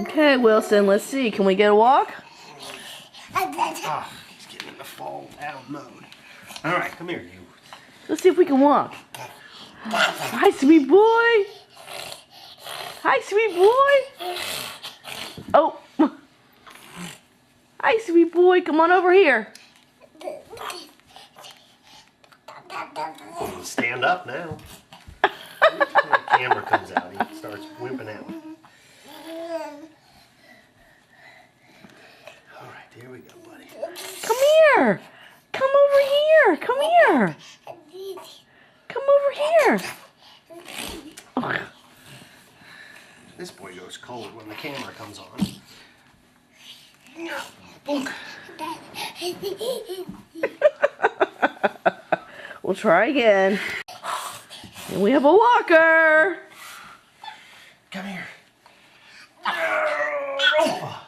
Okay, Wilson, let's see. Can we get a walk? Ah, he's getting in the fall down mode. All right, come here, you. Let's see if we can walk. Hi, sweet boy. Hi, sweet boy. Oh. Hi, sweet boy. Come on over here. Stand up now. When the camera comes out, he starts whipping out. All right, here we go, buddy. Come here. Come over here. Come here. Come over here. Oh. This boy goes cold when the camera comes on. Look. We'll try again. And we have a walker. Come here. Ah.